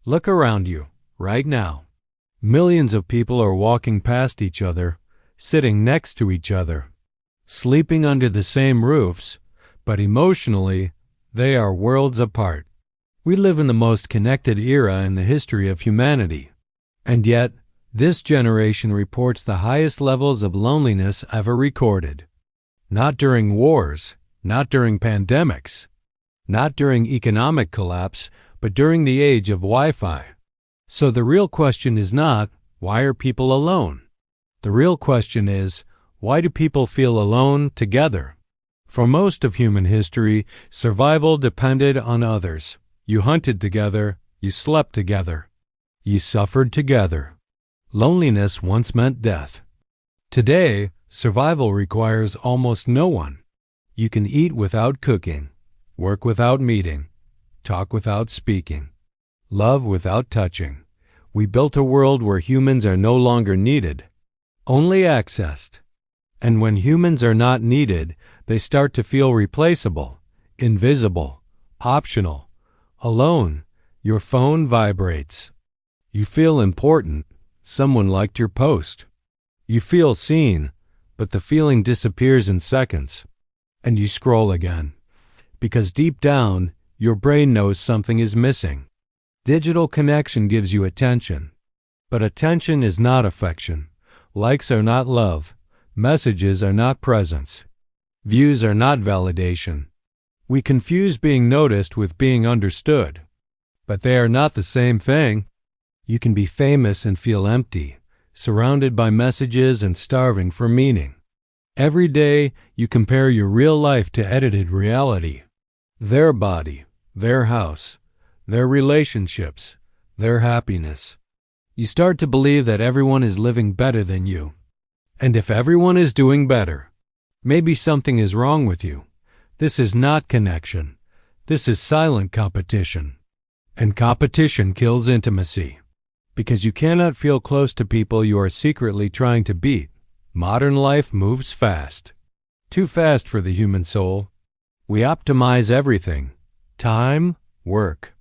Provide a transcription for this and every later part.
Look around you, right now. Millions of people are walking past each other, sitting next to each other, sleeping under the same roofs, but emotionally, they are worlds apart. We live in the most connected era in the history of humanity. And yet, this generation reports the highest levels of loneliness ever recorded. Not during wars, not during pandemics, not during economic collapse, but during the age of Wi-Fi. So the real question is not, why are people alone? The real question is, why do people feel alone together? For most of human history, survival depended on others. You hunted together, you slept together, you suffered together. Loneliness once meant death. Today, survival requires almost no one. You can eat without cooking, work without meeting, talk without speaking, love without touching. We built a world where humans are no longer needed, only accessed. And when humans are not needed, they start to feel replaceable, invisible, optional, alone. Your phone vibrates. You feel important. Someone liked your post. You feel seen, but the feeling disappears in seconds. And you scroll again. Because deep down, your brain knows something is missing. Digital connection gives you attention. But attention is not affection. Likes are not love. Messages are not presence. Views are not validation. We confuse being noticed with being understood. But they are not the same thing. You can be famous and feel empty, surrounded by messages and starving for meaning. Every day, you compare your real life to edited reality. Their body, their house, their relationships, their happiness. You start to believe that everyone is living better than you. And if everyone is doing better, maybe something is wrong with you. This is not connection. This is silent competition. And competition kills intimacy. Because you cannot feel close to people you are secretly trying to beat. Modern life moves fast. Too fast for the human soul. We optimize everything. Time, work.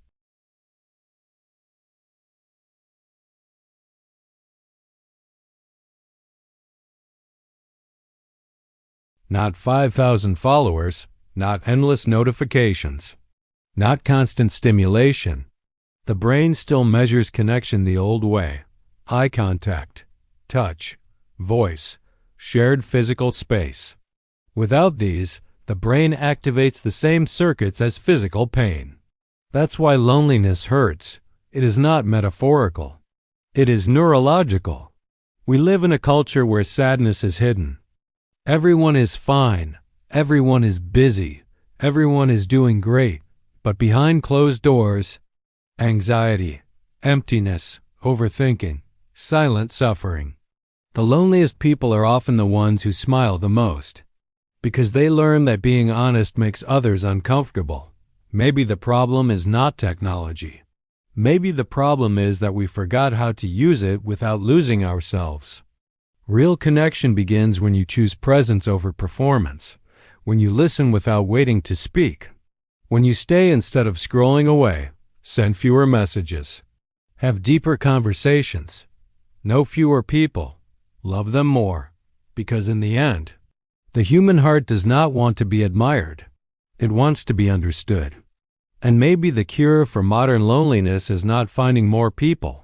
Not 5,000 followers, not endless notifications, not constant stimulation. The brain still measures connection the old way. Eye contact, touch, voice, shared physical space. Without these, the brain activates the same circuits as physical pain. That's why loneliness hurts. It is not metaphorical. It is neurological. We live in a culture where sadness is hidden. Everyone is fine. Everyone is busy. Everyone is doing great. But behind closed doors, anxiety, emptiness, overthinking, silent suffering. The loneliest people are often the ones who smile the most. Because they learn that being honest makes others uncomfortable. Maybe the problem is not technology. Maybe the problem is that we forgot how to use it without losing ourselves. Real connection begins when you choose presence over performance, when you listen without waiting to speak, when you stay instead of scrolling away, send fewer messages, have deeper conversations, know fewer people, love them more, because in the end, the human heart does not want to be admired. It wants to be understood. And maybe the cure for modern loneliness is not finding more people,